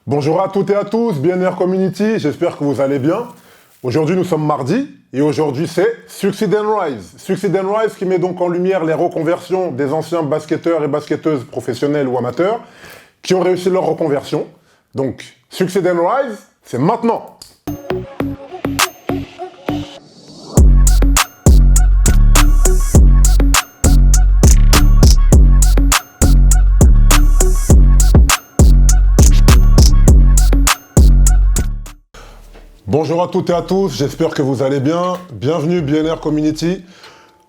Bonjour à toutes et à tous, BNR Community, j'espère que vous allez bien. Aujourd'hui nous sommes mardi et aujourd'hui c'est Succeed and Rise. Succeed and Rise qui met donc en lumière les reconversions des anciens basketteurs et basketteuses professionnels ou amateurs qui ont réussi leur reconversion. Donc Succeed and Rise, c'est maintenant. Bonjour à toutes et à tous, j'espère que vous allez bien. Bienvenue BNR Community.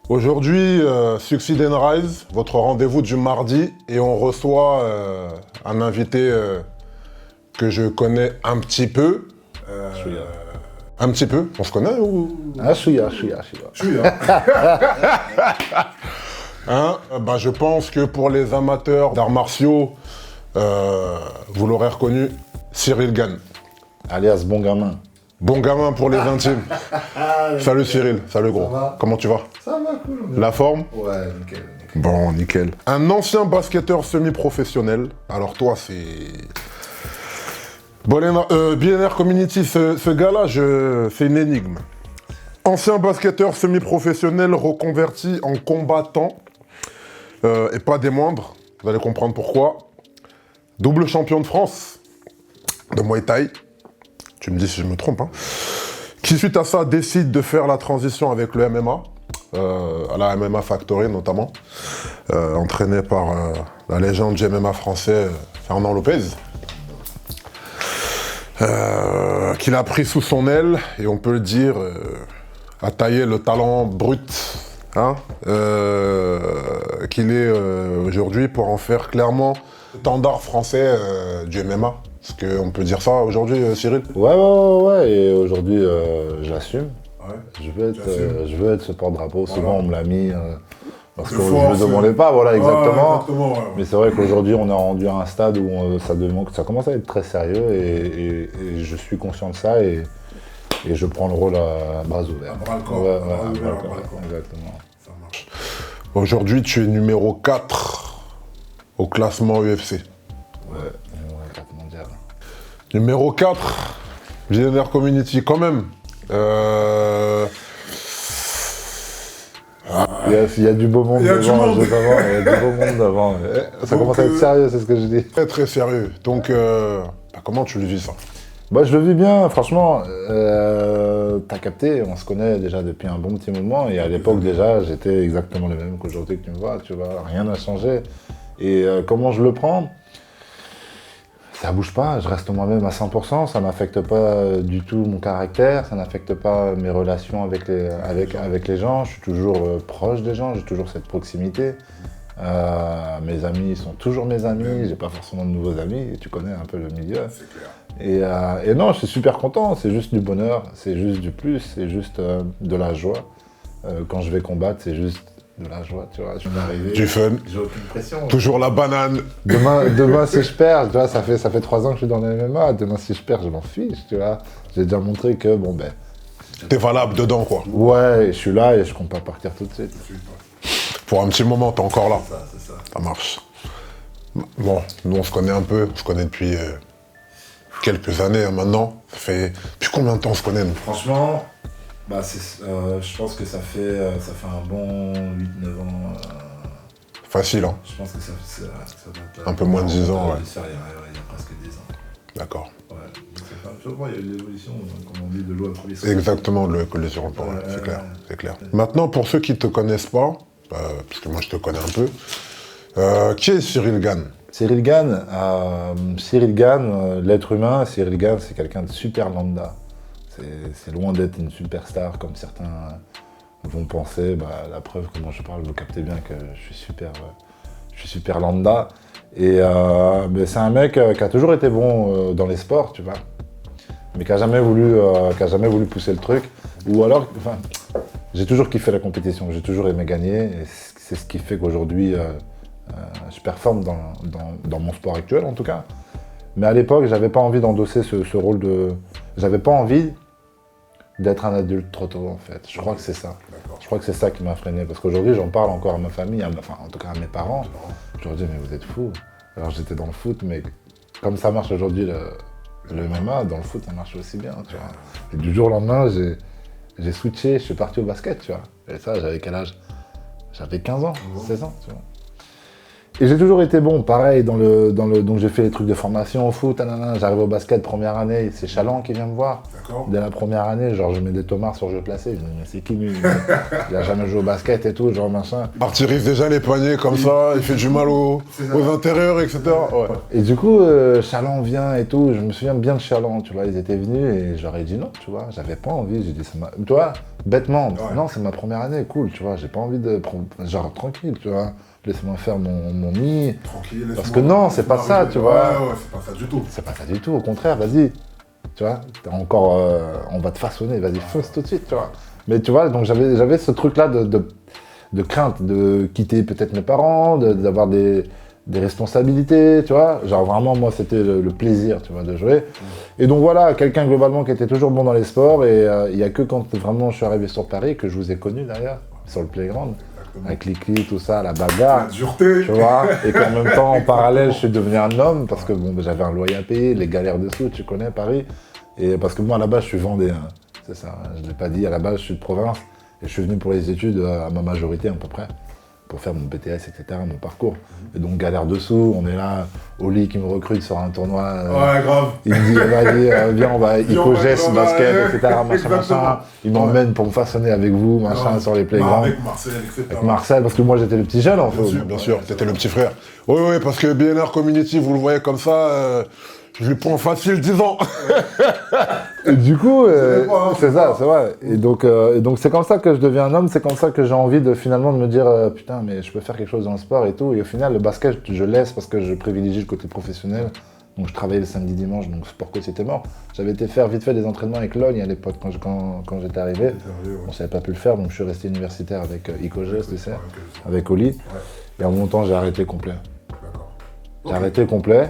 Aujourd'hui, Succeed and Rise, votre rendez-vous du mardi. Et on reçoit un invité que je connais un petit peu. Un petit peu, on se connaît ou... Ah, chouïa. Je pense que pour les amateurs d'arts martiaux, vous l'aurez reconnu, Cyril Gane. Alias Bon Gamin. Bon gamin pour les intimes. Salut Cyril, salut gros. Comment tu vas? Ça va, cool. La forme? Ouais, nickel. Bon, nickel. Un ancien basketteur semi-professionnel. Alors toi, c'est... BNR Community, ce gars-là, c'est une énigme. Ancien basketteur semi-professionnel reconverti en combattant. Et pas des moindres, vous allez comprendre pourquoi. Double champion de France de Muay Thai. Tu me dis si je me trompe, hein. Qui suite à ça décide de faire la transition avec le MMA, à la MMA Factory notamment, entraîné par la légende du MMA français Fernand Lopez, qu'il a pris sous son aile et on peut le dire, a taillé le talent brut hein, qu'il est aujourd'hui pour en faire clairement le standard français du MMA. Est-ce qu'on peut dire ça aujourd'hui, Cyril? Ouais, et aujourd'hui, j'assume. Ouais. Je veux être ce porte-drapeau. Voilà. Souvent, on me l'a mis parce que je ne le demandais pas, voilà, exactement. Ouais. Mais c'est vrai qu'aujourd'hui, on est rendu à un stade où ça commence à être très sérieux et je suis conscient de ça et je prends le rôle à bras ouverts. À bras le corps. Ouais, à bras le corps. Exactement. Ça marche. Aujourd'hui, tu es numéro 4 au classement UFC. Ouais, numéro 4 mondial. Numéro 4, BNR Community, quand même. Il y a du beau monde devant. Il y a du beau monde devant. Ça commence à être sérieux, c'est ce que je dis. Très très sérieux. Donc, comment tu le vis ça? Je le vis bien, franchement. T'as capté, on se connaît déjà depuis un bon petit moment. Et à l'époque déjà, j'étais exactement le même qu'aujourd'hui que tu me vois. Tu vois, rien n'a changé. Et comment je le prends? Ça bouge pas, je reste moi-même à 100%, ça n'affecte pas du tout mon caractère, ça n'affecte pas mes relations avec les gens, je suis toujours proche des gens, j'ai toujours cette proximité. Mes amis sont toujours mes amis, j'ai pas forcément de nouveaux amis, tu connais un peu le milieu. C'est clair. Et non, je suis super content, c'est juste du bonheur, c'est juste du plus, c'est juste de la joie. Quand je vais combattre, c'est juste de la joie, tu vois, je suis arrivé. Du fun. J'ai aucune pression. Toujours la banane. Demain si je perds, tu vois, ça fait 3 ans que je suis dans le MMA, demain si je perds, je m'en fiche, tu vois. J'ai déjà montré que, bon ben... T'es valable dedans, quoi. Ouais, je suis là et je compte pas partir tout de suite. Pour un petit moment, t'es encore là. C'est ça. Ça marche. Bon, nous on se connaît un peu, on se connaît depuis quelques années hein, maintenant. Ça fait... Depuis combien de temps on se connaît, nous? Franchement... je pense que ça fait un bon 8-9 ans. Facile, hein. Je pense que ça doit être... Un peu moins de 10 ans, ouais. Il y a presque 10 ans. D'accord. Ouais. Il y a eu l'évolution, comme on dit, de l'eau à premier sol. Exactement, de l'évolution, c'est clair. Maintenant, pour ceux qui ne te connaissent pas, parce que moi je te connais un peu, qui est Cyril Gane? Cyril Gane, l'être humain, Cyril Gane, c'est quelqu'un de super lambda. C'est loin d'être une superstar comme certains vont penser. La preuve, comment je parle, vous captez bien que je suis super lambda. Et c'est un mec qui a toujours été bon dans les sports, tu vois, mais qui a jamais voulu pousser le truc. Ou alors, j'ai toujours kiffé la compétition, j'ai toujours aimé gagner. Et c'est ce qui fait qu'aujourd'hui, je performe dans mon sport actuel, en tout cas. Mais à l'époque, j'avais pas envie d'endosser ce rôle de... J'avais pas envie d'être un adulte trop tôt, en fait. Je crois que c'est ça. Je crois que c'est ça qui m'a freiné. Parce qu'aujourd'hui, j'en parle encore à ma famille, en tout cas à mes parents. Je leur dis, mais vous êtes fous. Alors j'étais dans le foot, mais comme ça marche aujourd'hui le MMA, dans le foot, ça marche aussi bien, tu vois. Et du jour au lendemain, j'ai switché, je suis parti au basket, tu vois. Et ça, j'avais quel âge? J'avais 15 ans, 16 ans, tu vois. Et j'ai toujours été bon, pareil, donc j'ai fait les trucs de formation au foot, j'arrive au basket, première année, c'est Chaland qui vient me voir. Dès la première année, genre je mets des tomards sur jeu placé, je me dis mais c'est qui lui? Il a jamais joué au basket et tout, genre machin. Artirise déjà les poignets comme ça, il fait du mal aux intérieurs, etc. Ouais. Et du coup, Chaland vient et tout, je me souviens bien de Chaland, tu vois, ils étaient venus et j'aurais dit non, tu vois, j'avais pas envie, j'ai dit tu vois, bêtement, non c'est ma première année, cool, tu vois, j'ai pas envie de prendre, genre tranquille, tu vois. Laisse-moi faire mon nid. Tranquille, parce que non, c'est pas ça, tu vois. Ouais, c'est pas ça du tout. C'est pas ça du tout, au contraire, vas-y. Tu vois, t'as encore, on va te façonner, vas-y, fonce tout de suite, tu vois. Mais tu vois, donc j'avais ce truc-là de crainte, de quitter peut-être mes parents, d'avoir des responsabilités, tu vois. Genre vraiment, moi, c'était le plaisir, tu vois, de jouer. Et donc voilà, quelqu'un globalement qui était toujours bon dans les sports. Et il n'y a que quand vraiment je suis arrivé sur Paris, que je vous ai connu d'ailleurs, sur le playground. Avec les clics, tout ça, la bagarre, la dureté, tu vois, et qu'en même temps, en parallèle, je suis devenu un homme parce que bon, j'avais un loyer à payer, les galères de sous, tu connais Paris, et parce que moi, à la base, je suis vendéen, c'est ça, je ne l'ai pas dit, à la base, je suis de province, et je suis venu pour les études à ma majorité à peu près, pour faire mon BTS, etc., mon parcours. Et donc, galère dessous, on est là, Oli qui me recrute sur un tournoi. Ouais, grave. Il me dit, vas-y, viens, on va Icogès, basket, etc., machin. Il m'emmène pour me façonner avec vous, machin, sur les playgrounds. Avec Marcel, etc. Avec Marcel, parce que moi, j'étais le petit jeune, en fait. Bien sûr, t'étais le petit frère. Oui, parce que BNR Community, vous le voyez comme ça, je lui prends facile 10 ans. Et du coup, c'est ça, c'est vrai. Et donc, c'est comme ça que je deviens un homme, c'est comme ça que j'ai envie de finalement de me dire putain, mais je peux faire quelque chose dans le sport et tout. Et au final, le basket, je laisse parce que je privilégie le côté professionnel. Donc, je travaillais le samedi, dimanche, donc sport coach, c'était mort. J'avais été faire vite fait des entraînements avec Logne à l'époque quand j'étais arrivé. On savait pas pu le faire, donc je suis resté universitaire avec Icogès, tu sais, avec Oli. Et en montant, j'ai arrêté complet. J'ai arrêté complet.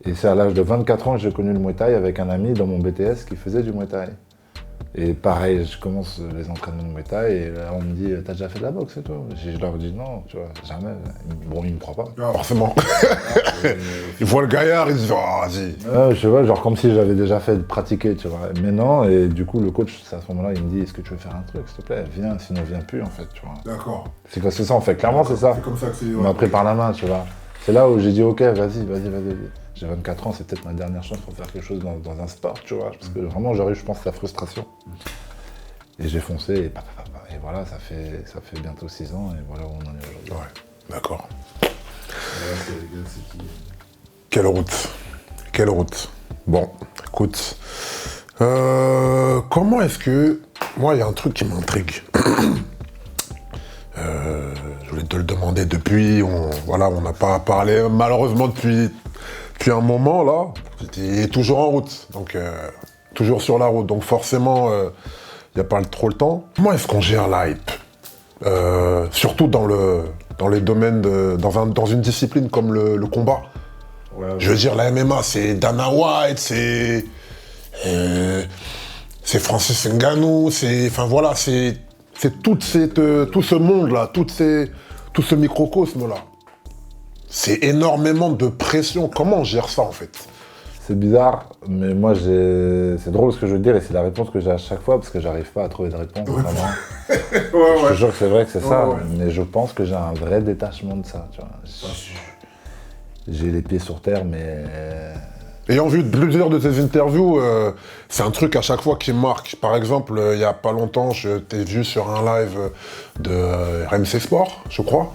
Et c'est à l'âge de 24 ans que j'ai connu le Muay Thai avec un ami dans mon BTS qui faisait du Muay Thai. Et pareil, je commence les entraînements de Muay Thai et là on me dit « T'as déjà fait de la boxe et tout ?» Je leur dis « Non, tu vois, jamais. » Bon, ils me croient pas. Non, forcément. Ils voient le gaillard, ils disent « Oh, vas-y. » Je vois, genre comme si j'avais déjà fait pratiquer, tu vois. Mais non, et du coup le coach, à ce moment-là, il me dit « Est-ce que tu veux faire un truc, s'il te plaît? Viens, sinon viens plus en fait, tu vois. » D'accord. C'est ça en fait, clairement c'est ça. C'est comme ça que c'est... Il m'a pris par la main, tu vois. C'est là où j'ai dit « Ok, vas-y. » J'ai 24 ans, c'est peut-être ma dernière chance pour faire quelque chose dans un sport, tu vois. Parce que vraiment, j'aurais eu, je pense, la frustration. Et j'ai foncé, et voilà, ça fait bientôt 6 ans, et voilà où on en est aujourd'hui. Ouais, d'accord. Quelle route. Bon, écoute. Comment est-ce que... Moi, il y a un truc qui m'intrigue. Je voulais te le demander depuis, on n'a pas parlé, malheureusement, depuis un moment, là. J'étais toujours en route, donc toujours sur la route, donc forcément, il n'y a pas trop le temps. Comment est-ce qu'on gère l'hype? Surtout dans les domaines, dans une discipline comme le combat. Ouais. Je veux dire, la MMA, c'est Dana White, c'est Francis Ngannou, enfin voilà, c'est tout ce monde-là, tout ce microcosme-là. C'est énormément de pression. Comment on gère ça, en fait? C'est bizarre, mais moi, c'est drôle ce que je veux dire, et c'est la réponse que j'ai à chaque fois, parce que j'arrive pas à trouver de réponse, vraiment. Je te jure que c'est vrai que c'est ça, mais je pense que j'ai un vrai détachement de ça, tu vois. J'ai les pieds sur terre, mais... Ayant vu plusieurs de tes interviews, c'est un truc à chaque fois qui me marque. Par exemple, il y a pas longtemps, je t'ai vu sur un live de RMC Sport, je crois.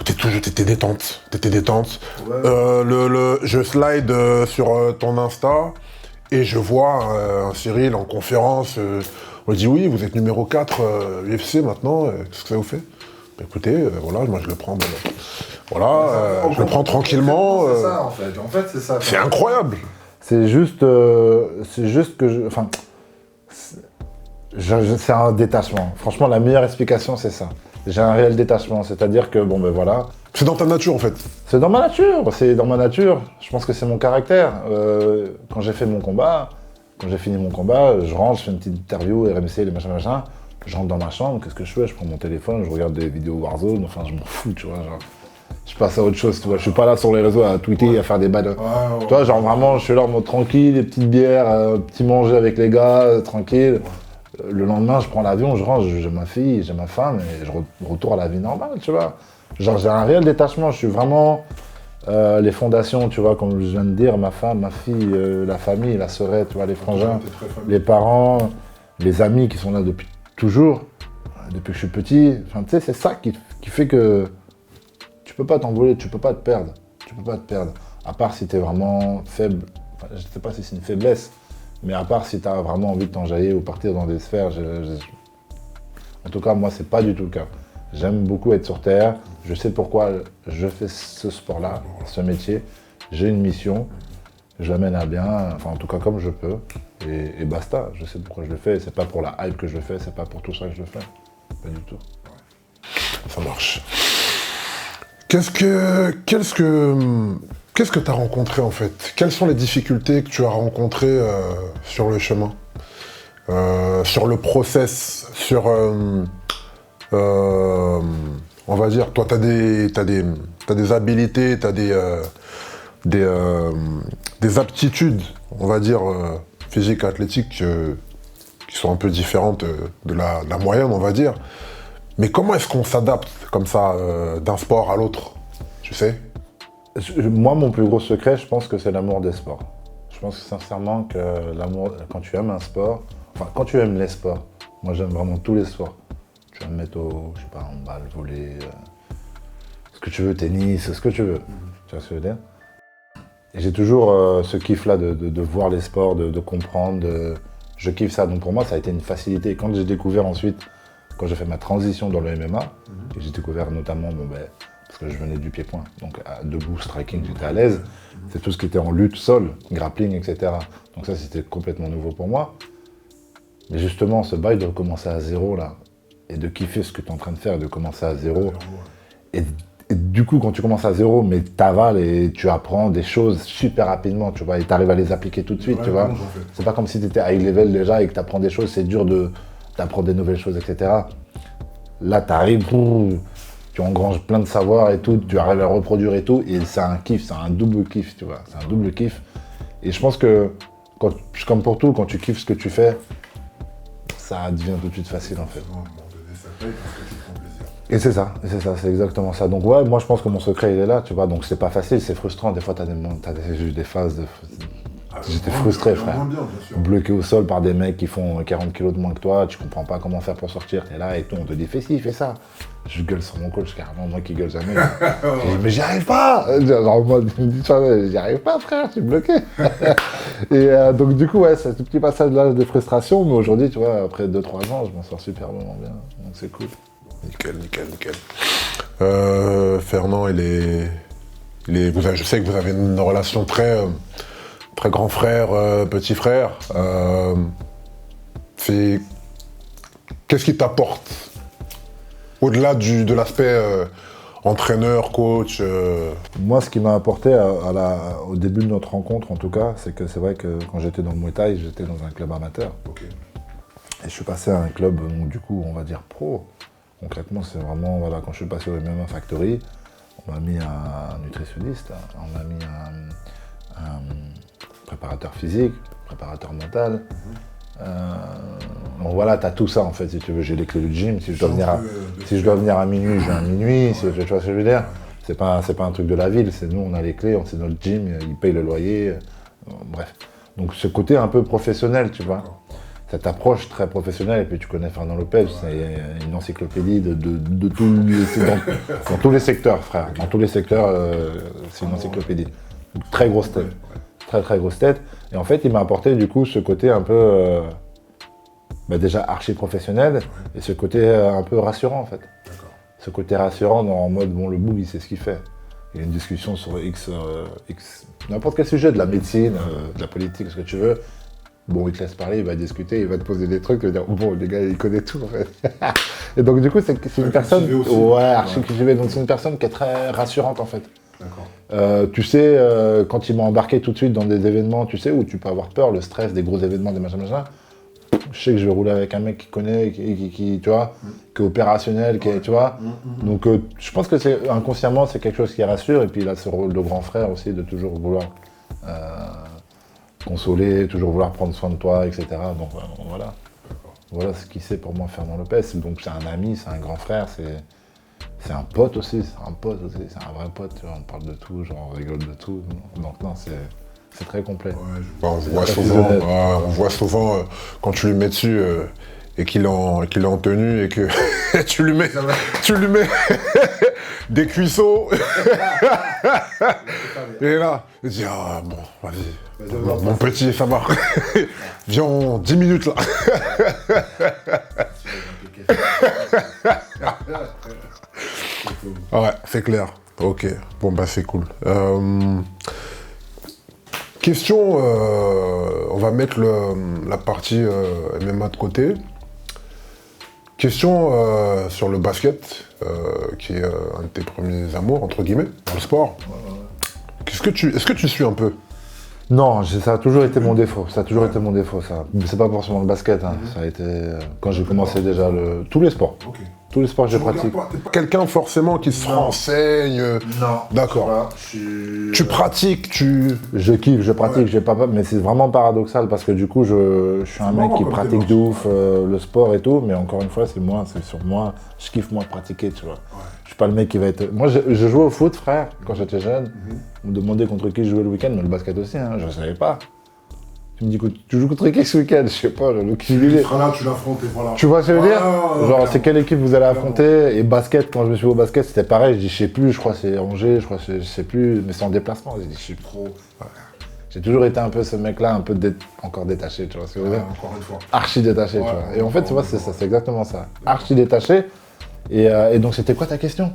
T'étais détente. Ouais. Je slide sur ton Insta et je vois un Cyril en conférence. On lui dit oui, vous êtes numéro 4 UFC maintenant, qu'est-ce que ça vous fait? Bah, écoutez, voilà, moi je le prends. Je le prends tranquillement. C'est ça en fait. En fait, c'est ça. C'est incroyable. C'est juste que c'est un détachement. Franchement, la meilleure explication, c'est ça. J'ai un réel détachement, c'est-à-dire que, bon ben voilà... C'est dans ta nature, en fait. C'est dans ma nature, Je pense que c'est mon caractère. Quand j'ai fini mon combat, je rentre, je fais une petite interview, RMC, les machins, je rentre dans ma chambre, qu'est-ce que je fais? Je prends mon téléphone, je regarde des vidéos Warzone, enfin, je m'en fous, tu vois, genre... Je je passe à autre chose, tu vois. Je suis pas là sur les réseaux à tweeter, à faire des balles. Tu vois, genre vraiment, je suis là en mode tranquille, des petites bières, petit manger avec les gars, tranquille. Le lendemain, je prends l'avion, je rentre, j'ai ma fille, j'ai ma femme, et je retourne à la vie normale, tu vois. Genre, j'ai un réel détachement, je suis vraiment... les fondations, tu vois, comme je viens de dire, ma femme, ma fille, la famille, la sœurette, tu vois, les frangins, les parents, les amis qui sont là depuis toujours, depuis que je suis petit. Enfin, tu sais, c'est ça qui fait que tu peux pas t'envoler, tu peux pas te perdre. Tu peux pas te perdre. À part si tu es vraiment faible, enfin, je sais pas si c'est une faiblesse, mais à part si tu as vraiment envie de t'enjailler ou partir dans des sphères, en tout cas, moi, c'est pas du tout le cas. J'aime beaucoup être sur Terre, je sais pourquoi je fais ce sport-là, ce métier. J'ai une mission, je l'amène à bien, enfin en tout cas comme je peux, et basta. Je sais pourquoi je le fais, c'est pas pour la hype que je le fais, c'est pas pour tout ça que je le fais. Pas du tout. Ça marche. Qu'est-ce que tu as rencontré en fait? Quelles sont les difficultés que tu as rencontrées sur le chemin? Sur le process, sur... on va dire, toi, t'as des habilités, t'as des aptitudes, on va dire, physiques et athlétiques qui sont un peu différentes de la moyenne, on va dire. Mais comment est-ce qu'on s'adapte comme ça d'un sport à l'autre, tu sais? Moi, mon plus gros secret, je pense que c'est l'amour des sports. Je pense sincèrement que l'amour, quand tu aimes un sport, enfin, quand tu aimes les sports, moi j'aime vraiment tous les sports. Tu vas me mettre au, je sais pas, handball, volley, ce que tu veux, tennis, ce que tu veux. Tu vois ce que je veux dire? Et j'ai toujours ce kiff-là de voir les sports, de comprendre, je kiffe ça. Donc pour moi, ça a été une facilité. Quand j'ai découvert ensuite, quand j'ai fait ma transition dans le MMA, et j'ai découvert notamment, parce que je venais du pied-point, donc debout, striking, j'étais à l'aise. C'est tout ce qui était en lutte, sol, grappling, etc. Donc ça, c'était complètement nouveau pour moi. Mais justement, ce bail de recommencer à zéro, là, et de kiffer ce que tu es en train de faire, de commencer à zéro. Et du coup, quand tu commences à zéro, mais t'avales et tu apprends des choses super rapidement, tu vois, et tu arrives à les appliquer tout de suite, tu vois. C'est pas comme si tu étais high level déjà et que tu apprends des choses, c'est dur d'apprendre des nouvelles choses, etc. Là, tu arrives, tu engranges plein de savoirs et tout, tu arrives à reproduire et tout, et c'est un kiff, c'est un double kiff, tu vois, c'est un double kiff. Et je pense que, comme pour tout, quand tu kiffes ce que tu fais, ça devient tout de suite facile en fait. Et c'est ça, c'est exactement ça. Donc ouais, moi je pense que mon secret il est là, tu vois, donc c'est pas facile, c'est frustrant. Des fois t'as eu des phases de... J'étais frustré, frère. Bloqué au sol par des mecs qui font 40 kilos de moins que toi, tu comprends pas comment faire pour sortir, t'es là et tout, on te dit fais ci, fais ça. Je gueule sur mon coach, carrément, moi qui gueule jamais. Je dis, mais j'y arrive pas. Genre, moi, j'y arrive pas, frère, je suis bloqué. Et donc du coup, ouais, c'est ce petit passage-là de frustration, mais aujourd'hui, tu vois, après 2-3 ans, je m'en sors superbement bien, donc c'est cool. Nickel. Fernand, je sais que vous avez une relation très grand frère, petit frère. Qu'est-ce qui t'apporte au-delà de l'aspect entraîneur, coach? Moi, ce qui m'a apporté au début de notre rencontre, en tout cas, c'est que c'est vrai que quand j'étais dans le Muay Thai, j'étais dans un club amateur. Okay. Et je suis passé à un club, donc, du coup, on va dire pro. Concrètement, c'est vraiment, voilà, quand je suis passé au MMA Factory, on m'a mis un nutritionniste, on m'a mis un préparateur physique, préparateur mental. Donc voilà, t'as tout ça en fait, si tu veux. J'ai les clés du gym, si je dois venir à minuit, je viens à minuit, tu vois ce que je veux dire. C'est pas un truc de la ville, c'est nous, on a les clés, c'est notre gym, ils payent le loyer, bref. Donc ce côté un peu professionnel, tu vois. Cette approche très professionnelle, et puis tu connais Fernand Lopez, c'est une encyclopédie de dans tous les secteurs, frère. Dans tous les secteurs, c'est une encyclopédie. Très grosse tête. Très grosse tête. Et en fait, il m'a apporté du coup ce côté un peu déjà archi professionnel et ce côté un peu rassurant en fait. Ce côté rassurant en mode bon, le boug il sait ce qu'il fait. Il y a une discussion sur X n'importe quel sujet, de la médecine, de la politique, ce que tu veux. Bon, il te laisse parler, il va discuter, il va te poser des trucs, il va dire bon, les gars, il connaît tout en fait. Et donc du coup, c'est une personne, archi cultivée, donc c'est une personne qui est très rassurante en fait. Tu sais, quand il m'a embarqué tout de suite dans des événements, tu sais, où tu peux avoir peur, le stress des gros événements, des machins, je sais que je vais rouler avec un mec qui connaît, tu vois, qui est opérationnel, qui est, tu vois. Donc je pense que c'est inconsciemment c'est quelque chose qui rassure et puis il a ce rôle de grand frère aussi de toujours vouloir consoler, toujours vouloir prendre soin de toi, etc. Donc voilà. Voilà ce qu'il sait pour moi Fernand Lopez. Donc c'est un ami, c'est un grand frère, c'est un pote aussi, c'est un vrai pote, tu vois, on parle de tout, genre on rigole de tout. Donc non, c'est très complet. Ouais, on voit souvent quand tu lui mets dessus et qu'il est en tenue et que tu lui mets des cuisseaux. Et là, il dit ah bon, vas-y, mon petit, ça va. Viens en 10 minutes là. Ouais, c'est clair. Ok, bon bah c'est cool. Question, on va mettre la partie MMA de côté. Question sur le basket, qui est un de tes premiers amours, entre guillemets, dans le sport. Est-ce que tu suis un peu? Non, ça a toujours été mon défaut. Ça a toujours été mon défaut, ça. C'est pas forcément le basket, hein. Ça a été quand j'ai commencé déjà tous les sports. Okay. Tous les sports que j'ai pratiqués. T'es pas quelqu'un forcément qui se renseigne. Non. D'accord. Tu pratiques, Je kiffe, je pratique, j'ai pas. Mais c'est vraiment paradoxal parce que du coup, je suis un mec qui pratique de ouf le sport et tout, mais encore une fois, c'est sur moi. Je kiffe moi pratiquer, tu vois. Ouais. Je suis pas le mec qui va être. Moi, je jouais au foot, frère, quand j'étais jeune. On me demandait contre qui je jouais le week-end, mais le basket aussi, hein, je savais pas. Tu me dis, tu joues contre qui ce week-end? Je sais pas, le tu là, tu l'affrontes et voilà. Tu vois ce que je veux dire? Genre, c'est quelle équipe vous allez affronter? Et basket, quand je me suis au basket, c'était pareil. Je dis, je sais plus, je crois que c'est Angers, je sais plus, mais c'est en déplacement. Je dis, je suis trop. J'ai toujours été un peu ce mec-là, un peu encore détaché, tu vois ce que je veux dire? Encore une fois. Archi détaché, tu vois. Et en fait, tu vois, c'est ça, c'est exactement ça. Archi détaché. Et donc, c'était quoi ta question?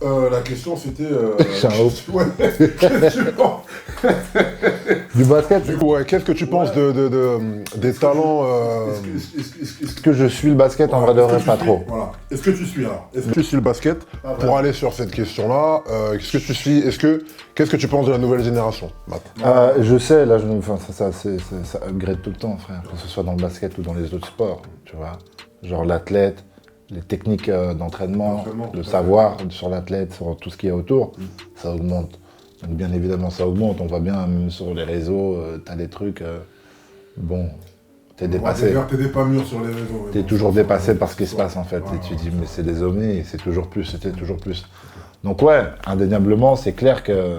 La question c'était. Du basket. Du coup, ouais, qu'est-ce que tu penses des talents Est-ce que je suis le basket en vrai de vrai? Pas trop. Voilà. Est-ce que tu suis alors? Est-ce que tu suis le basket? Pour aller sur cette question-là, qu'est-ce que tu suis? Qu'est-ce que tu penses de la nouvelle génération, Matt? Je sais, là, ça upgrade tout le temps, frère, que ce soit dans le basket ou dans les autres sports, tu vois. Genre l'athlète, les techniques d'entraînement, le savoir sur l'athlète, sur tout ce qu'il y a autour, ça augmente. Donc bien évidemment ça augmente, on voit bien même sur les réseaux, t'as des trucs, bon, t'es dépassé. T'es pas mûr sur les réseaux. T'es toujours dépassé par ce qui se passe en fait, et tu dis mais c'est des hommes et c'est toujours plus, c'était toujours plus. Donc ouais, indéniablement c'est clair que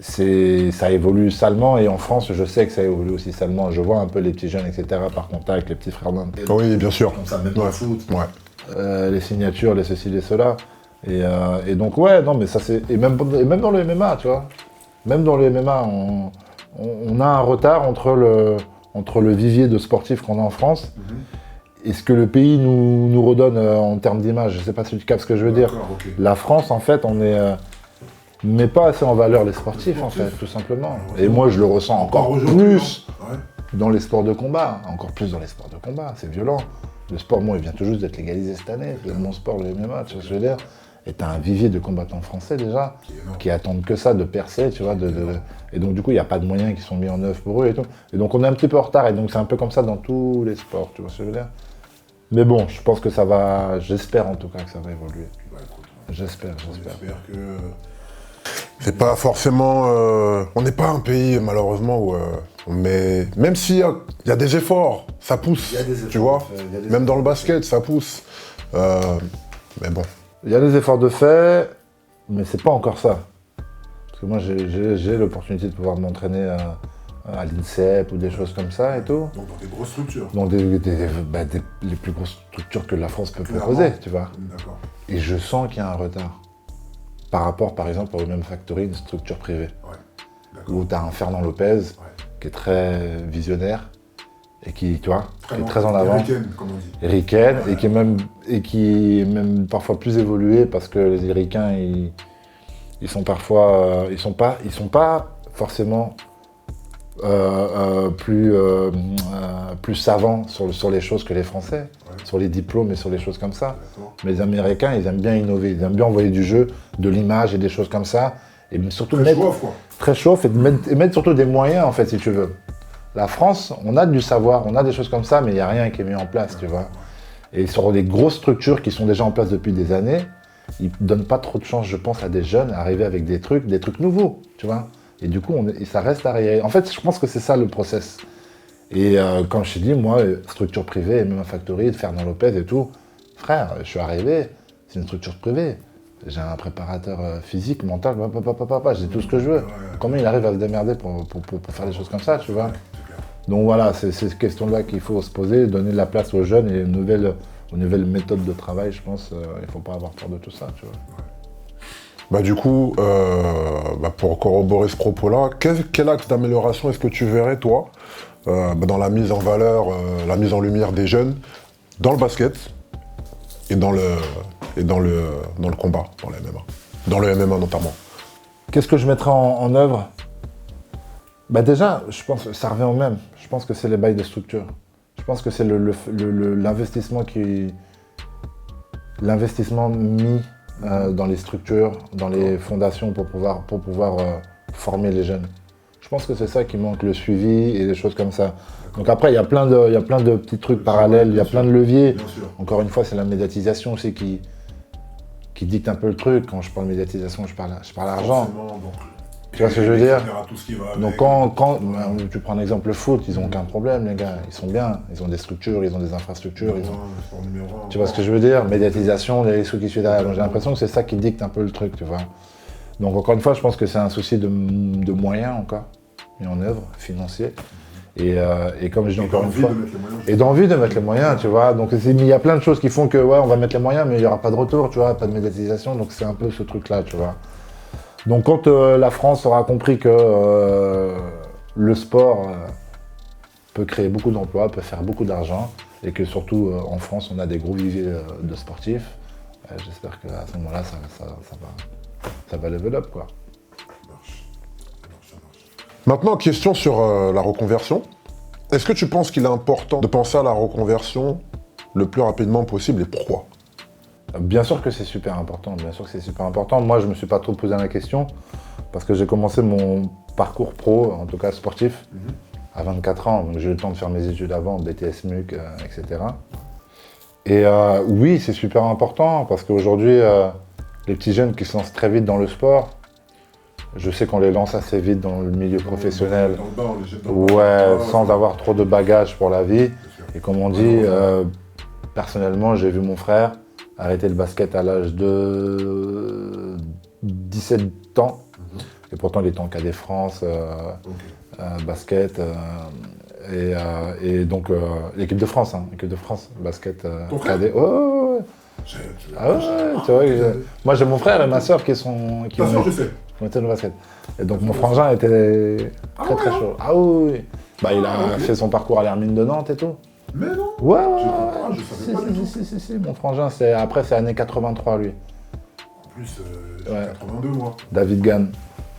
ça évolue salement et en France je sais que ça évolue aussi salement. Je vois un peu les petits jeunes etc. par contact, les petits frères d'Inde. Oui bien sûr. Comme ça même dans le foot. Les signatures, les ceci, les cela. Et donc ouais, non mais ça c'est. Et même dans le MMA, tu vois. Même dans le MMA, on a un retard entre le vivier de sportifs qu'on a en France et ce que le pays nous redonne en termes d'image. Je sais pas si tu captes ce que je veux dire. Okay. La France en fait, on met pas assez en valeur les sportifs en fait, tout simplement. Et moi je le ressens encore plus dans les sports de combat, encore plus dans les sports de combat, c'est violent. Le sport, moi, il vient tout juste d'être légalisé cette année, mon sport, le MMA, tu vois ce que je veux dire. Et t'as un vivier de combattants français déjà, qui attendent que ça, de percer, tu vois. Et donc du coup, il n'y a pas de moyens qui sont mis en œuvre pour eux et tout. Et donc on est un petit peu en retard, et donc c'est un peu comme ça dans tous les sports, tu vois ce que je veux dire. Mais bon, je pense que ça va, j'espère en tout cas que ça va évoluer. J'espère. J'espère que... C'est pas forcément... On n'est pas un pays, malheureusement, où... Mais même s'il y a des efforts, ça pousse, tu vois. Même dans le basket, ça pousse. Mais bon. Il y a des efforts de fait, mais c'est pas encore ça. Parce que moi, j'ai l'opportunité de pouvoir m'entraîner à l'INSEP ou des choses comme ça et tout. Donc dans des grosses structures. Donc les plus grosses structures que la France peut proposer, tu vois. D'accord. Et je sens qu'il y a un retard. Par rapport, par exemple, au même Factory, une structure privée. Où tu as un Fernand Lopez, qui est très visionnaire, et qui, tu vois, qui est très en avant. Ricaine, et qui est même parfois plus évolué, parce que les Ricains, ils sont parfois... ils sont pas forcément plus savants sur les choses que les Français, sur les diplômes et sur les choses comme ça. Mais les Américains, ils aiment bien innover, ils aiment bien envoyer du jeu, de l'image et des choses comme ça. Et surtout très chauffe, quoi. Très chauffe et mettre surtout des moyens, en fait, si tu veux. La France, on a du savoir, on a des choses comme ça, mais il n'y a rien qui est mis en place, tu vois. Et sur des grosses structures qui sont déjà en place depuis des années, ils ne donnent pas trop de chance, je pense, à des jeunes à arriver avec des trucs nouveaux, tu vois. Et du coup, et ça reste arrière. En fait, je pense que c'est ça le process. Et comme je t'ai dit, moi, structure privée, MMA Factory, de Fernand Lopez et tout, frère, je suis arrivé, c'est une structure privée. J'ai un préparateur physique, mental, j'ai tout ce que je veux. Comment il arrive à se démerder pour faire des choses comme ça, tu vois? Donc voilà, c'est cette question-là qu'il faut se poser, donner de la place aux jeunes et aux nouvelles méthodes de travail, je pense. Il ne faut pas avoir peur de tout ça, tu vois. Bah du coup, pour corroborer ce propos-là, quel axe d'amélioration est-ce que tu verrais, toi, dans la mise en valeur, la mise en lumière des jeunes dans le basket et dans le combat, dans le MMA. Dans le MMA notamment. Qu'est-ce que je mettrais en œuvre? Bah déjà, je pense que ça revient au même. Je pense que c'est les bails de structure. Je pense que c'est l'investissement mis dans les structures, dans les fondations pour pouvoir former les jeunes. Je pense que c'est ça qui manque, le suivi et des choses comme ça. Donc après, il y a plein de petits trucs parallèles, il y a plein de leviers. Encore une fois, c'est la médiatisation aussi qui dicte un peu le truc. Quand je parle médiatisation, je parle argent. Tu vois ce que je veux dire? Donc quand tu prends un exemple, le foot, ils n'ont aucun problème, les gars. Ils sont bien, ils ont des structures, ils ont des infrastructures. Tu vois ce que je veux dire? Médiatisation, les sous qui suivent derrière. Donc j'ai l'impression que c'est ça qui dicte un peu le truc, tu vois. Donc encore une fois, je pense que c'est un souci de moyens encore, mis en œuvre, financier. Et comme je dis encore une fois, et d'envie de mettre les moyens, tu vois. Donc il y a plein de choses qui font que ouais, on va mettre les moyens, mais il n'y aura pas de retour, tu vois, pas de médiatisation. Donc c'est un peu ce truc-là, tu vois. Donc quand la France aura compris que le sport peut créer beaucoup d'emplois, peut faire beaucoup d'argent, et que surtout en France on a des gros viviers de sportifs, j'espère qu'à ce moment-là ça va level up, quoi. Maintenant, question sur la reconversion. Est-ce que tu penses qu'il est important de penser à la reconversion le plus rapidement possible et pourquoi? Bien sûr que c'est super important, bien sûr que c'est super important. Moi, je ne me suis pas trop posé la question parce que j'ai commencé mon parcours pro, en tout cas sportif, à 24 ans. Donc j'ai eu le temps de faire mes études avant, BTS MUC, etc. Et oui, c'est super important parce qu'aujourd'hui, les petits jeunes qui se lancent très vite dans le sport, je sais qu'on les lance assez vite dans le milieu professionnel, sans avoir trop de bagages pour la vie. Et comme on dit, personnellement, j'ai vu mon frère arrêter le basket à l'âge de 17 ans. Et pourtant, il était en cadet France, basket. Et donc, l'équipe de France, basket cadet. Ah ouais, tu vois. Moi, j'ai mon frère et ma soeur qui sont. Ta soeur, je sais. Le basket. Et donc, mon frangin était très chaud. Ah oui. Bah, il a fait son parcours à l'Hermine de Nantes et tout. Mais non. Ouais. Je savais pas du tout. Si, mon frangin, après, c'est années 83, lui. En plus, 82, moi. David Gann.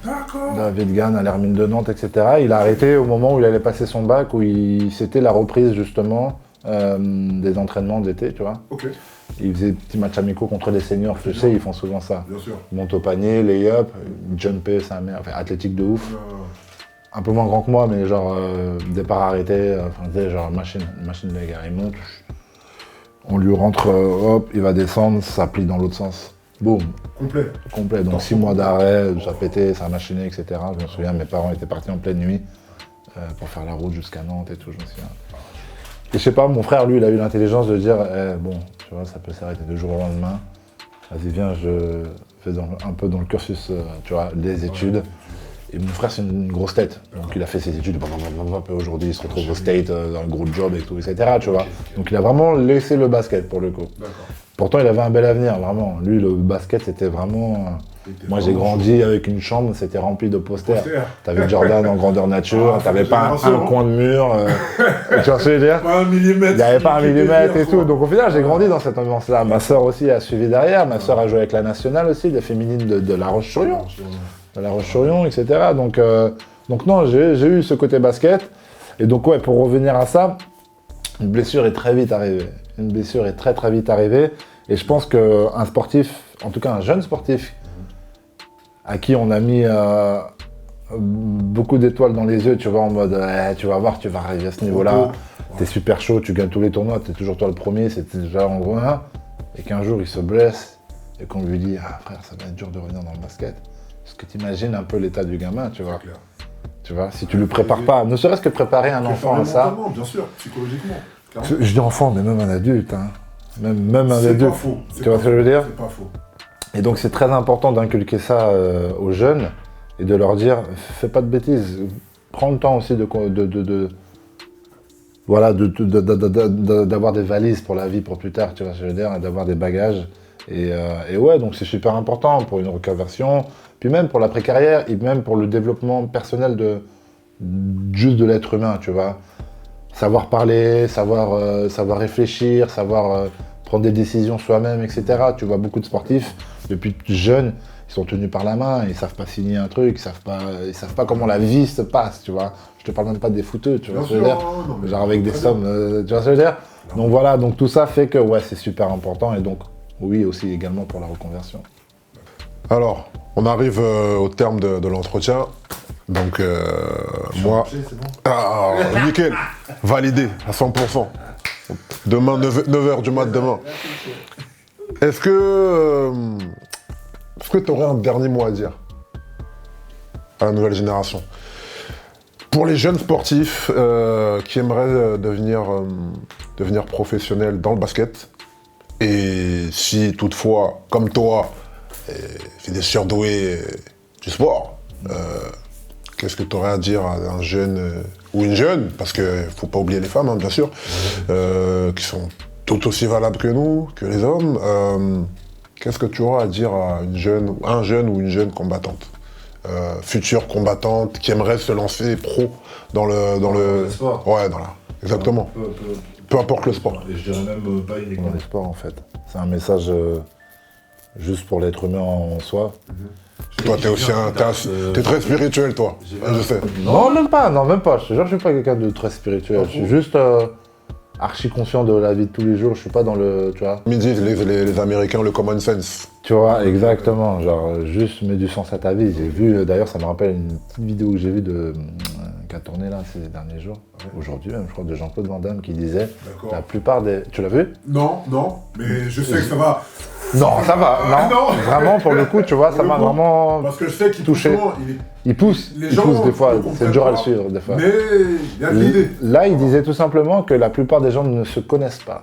D'accord. David Gann à l'Hermine de Nantes, etc. Il a arrêté au moment où il allait passer son bac, où c'était la reprise, justement, des entraînements d'été, tu vois. Ok. Il faisait des petits matchs amicaux contre les seniors, tu sais, ils font souvent ça. Bien sûr. Ils montent au panier, lay-up, jumper, sa mère, enfin, athlétique de ouf. Un peu moins grand que moi, mais genre départ arrêté, genre machine les gars. Il monte, on lui rentre, hop, il va descendre, ça plie dans l'autre sens. Boum. Complet. Donc 6 mois d'arrêt, ça a pété, ça a machiné, etc. Je me souviens, mes parents étaient partis en pleine nuit pour faire la route jusqu'à Nantes et tout, je me souviens. Et je sais pas, mon frère, lui, il a eu l'intelligence de dire, bon, tu vois, ça peut s'arrêter du jour au lendemain. Vas-y, viens, je fais un peu dans le cursus, tu vois, des études. Et mon frère, c'est une grosse tête. Donc il a fait ses études, et aujourd'hui il se retrouve au State, dans le gros job et tout, etc. Tu vois. Donc il a vraiment laissé le basket pour le coup. Pourtant il avait un bel avenir, vraiment. Lui, le basket, c'était vraiment... Moi j'ai grandi avec une chambre, c'était rempli de posters. T'avais Jordan en grandeur nature, t'avais pas un coin de mur. Tu vois ce que je veux dire? Pas un millimètre. Il n'y avait pas un millimètre et tout. Donc au final, j'ai grandi dans cette ambiance-là. Ma sœur aussi a suivi derrière. Ma sœur a joué avec la nationale aussi, des féminines de La Roche-sur-Yon. De La Roche-sur-Yon, etc. Donc non, j'ai eu ce côté basket. Et donc ouais, pour revenir à ça, une blessure est très vite arrivée. Une blessure est très très vite arrivée. Et je pense qu'un sportif, en tout cas un jeune sportif, à qui on a mis beaucoup d'étoiles dans les yeux, tu vois, en mode tu vas voir, tu vas arriver à ce niveau-là, t'es super chaud, tu gagnes tous les tournois, t'es toujours toi le premier, c'est déjà en gros un. Et qu'un jour il se blesse et qu'on lui dit ah frère, ça va être dur de revenir dans le basket. Est-ce que tu imagines un peu l'état du gamin, tu vois? Clair. Tu vois, si tu le prépares pas, ne serait-ce que préparer un enfant à ça. Bien sûr, psychologiquement. Je dis enfant, mais même un adulte, hein. Même un C'est adulte. pas faux. Tu vois ce que je veux dire? C'est pas faux. Et donc c'est très important d'inculquer ça aux jeunes et de leur dire fais pas de bêtises. Prends le temps aussi d'avoir des valises pour la vie pour plus tard, tu vois ce que je veux dire, et d'avoir des bagages. Et ouais, donc c'est super important pour une reconversion, puis même pour l'après-carrière et même pour le développement personnel juste de l'être humain, tu vois. Savoir parler, savoir réfléchir, savoir prendre des décisions soi-même, etc. Tu vois, beaucoup de sportifs, depuis jeunes, ils sont tenus par la main, ils savent pas signer un truc, ils savent pas comment la vie se passe, tu vois. Je te parle même pas des footeux, tu vois ce que je veux dire. Genre avec des sommes, tu vois ce que je veux dire. Donc voilà, donc tout ça fait que ouais, c'est super important et donc oui aussi également pour la reconversion. Alors, on arrive au terme de l'entretien. Donc, moi... C'est bon. Ah, nickel. Validé à 100%. Demain, 9h du mat demain. Est-ce que tu aurais un dernier mot à dire à la nouvelle génération? Pour les jeunes sportifs qui aimeraient devenir professionnels dans le basket, et si toutefois, comme toi, c'est des surdoués du sport, qu'est-ce que tu aurais à dire à un jeune ou une jeune, parce qu'il ne faut pas oublier les femmes, hein, bien sûr, qui sont tout aussi valables que nous, que les hommes. Qu'est-ce que tu auras à dire à un jeune ou une jeune combattante, future combattante, qui aimerait se lancer pro dans le sport. Ouais, exactement. Peu importe le sport. Et je dirais même pas uniquement dans les sports en fait. C'est un message juste pour l'être humain en soi. Toi, t'es très spirituel, toi. Ouais, je sais. Non, même pas. Je te jure, je suis pas quelqu'un de très spirituel. Je suis juste archi conscient de la vie de tous les jours. Je suis pas dans le, tu vois. Ils disent les Américains le common sense. Tu vois, exactement. Genre, juste mets du sens à ta vie. J'ai vu, d'ailleurs, ça me rappelle une petite vidéo que j'ai vue qui a tourné là ces derniers jours. Aujourd'hui même, je crois, de Jean-Claude Van Damme qui disait la plupart des. Tu l'as vu? Non, mais je sais que ça va. Non, ça va. Non. Vraiment, pour le coup, tu vois, ça m'a vraiment. Parce que je sais qu'il touché. Il pousse des fois, c'est dur à le suivre des fois. Mais il y a de l'idée. Là, il disait tout simplement que la plupart des gens ne se connaissent pas.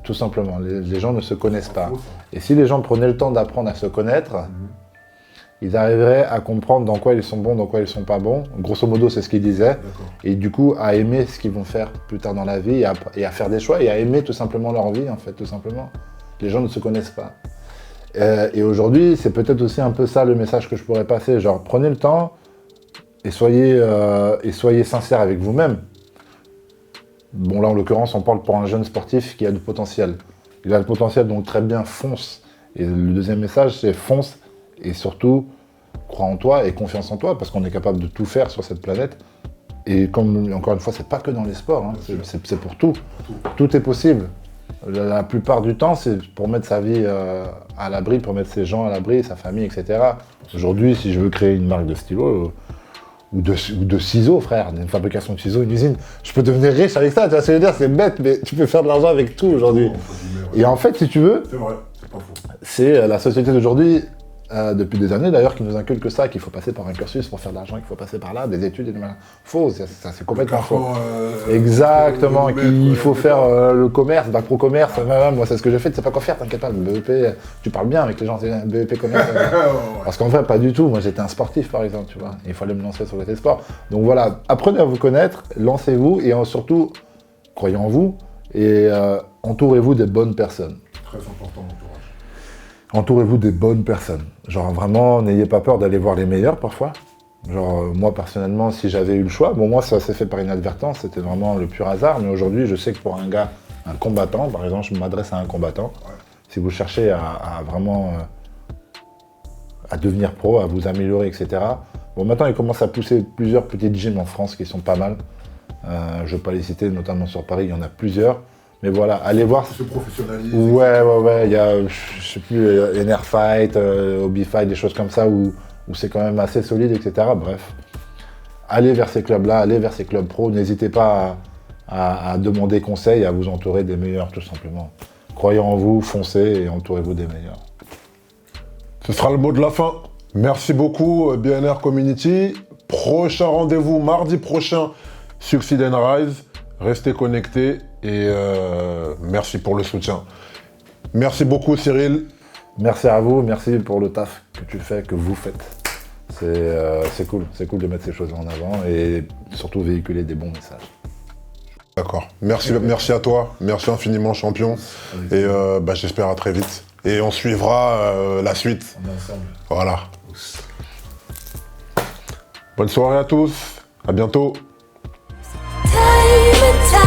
Tout simplement, les gens ne se connaissent pas. Et si les gens prenaient le temps d'apprendre à se connaître, ils arriveraient à comprendre dans quoi ils sont bons, dans quoi ils sont pas bons. Grosso modo, c'est ce qu'il disait. Et du coup, à aimer ce qu'ils vont faire plus tard dans la vie et à faire des choix et à aimer tout simplement leur vie, en fait, tout simplement. Les gens ne se connaissent pas. Et aujourd'hui, c'est peut-être aussi un peu ça le message que je pourrais passer. Genre, prenez le temps et soyez sincère avec vous-même. Bon, là, en l'occurrence, on parle pour un jeune sportif qui a du potentiel. Il a le potentiel, donc très bien, fonce. Et le deuxième message, c'est fonce et surtout, crois en toi et confiance en toi parce qu'on est capable de tout faire sur cette planète. Et comme, encore une fois, c'est pas que dans les sports, hein, c'est pour tout. Tout est possible. La plupart du temps, c'est pour mettre sa vie à l'abri, pour mettre ses gens à l'abri, sa famille, etc. Aujourd'hui, si je veux créer une marque de stylo ou de ciseaux, frère, une fabrication de ciseaux, une usine, je peux devenir riche avec ça. Tu vois ce que je veux dire? C'est bête, mais tu peux faire de l'argent avec tout aujourd'hui. Et en fait, si tu veux, C'est vrai, c'est pas faux. c'est la société d'aujourd'hui, depuis des années d'ailleurs, qui nous inculque ça, qu'il faut passer par un cursus pour faire de l'argent, qu'il faut passer par là, des études et des malins. Faux, ça c'est complètement faux. Exactement, qu'il faut faire le commerce, bac pro commerce, moi c'est ce que j'ai fait, tu sais pas quoi faire, t'inquiète pas, le BEP, tu parles bien avec les gens, c'est BEP commerce. Parce qu'en vrai, pas du tout, moi j'étais un sportif par exemple, tu vois, il fallait me lancer sur le côté sport. Donc voilà, apprenez à vous connaître, lancez-vous et surtout, croyez en vous et entourez-vous des bonnes personnes. Très important, l'entourage. Entourez-vous des bonnes personnes. Genre vraiment, n'ayez pas peur d'aller voir les meilleurs parfois. Genre moi personnellement, si j'avais eu le choix, bon moi ça s'est fait par inadvertance, c'était vraiment le pur hasard, mais aujourd'hui je sais que pour un gars, un combattant, par exemple, je m'adresse à un combattant, si vous cherchez à vraiment à devenir pro, à vous améliorer, etc. Bon maintenant il commence à pousser plusieurs petites gyms en France qui sont pas mal. Je ne vais pas les citer, notamment sur Paris, il y en a plusieurs. Mais voilà, allez voir. Se professionnalise. Ouais, il y a, je sais plus, NR Fight, Hobby Fight, des choses comme ça où c'est quand même assez solide, etc. Bref. allez vers ces clubs-là, allez vers ces clubs pro. N'hésitez pas à demander conseil, à vous entourer des meilleurs, tout simplement. Croyez en vous, foncez et entourez-vous des meilleurs. Ce sera le mot de la fin. Merci beaucoup, BNR Community. Prochain rendez-vous mardi prochain, Succeed and Rise. Restez connectés et merci pour le soutien. Merci beaucoup, Cyril. Merci à vous, merci pour le taf que tu fais, que vous faites. C'est cool de mettre ces choses en avant et surtout véhiculer des bons messages. D'accord. Merci à toi. Merci infiniment, champion. Et j'espère à très vite. Et on suivra la suite. On est ensemble. Voilà. Bonne soirée à tous. À bientôt. Time and time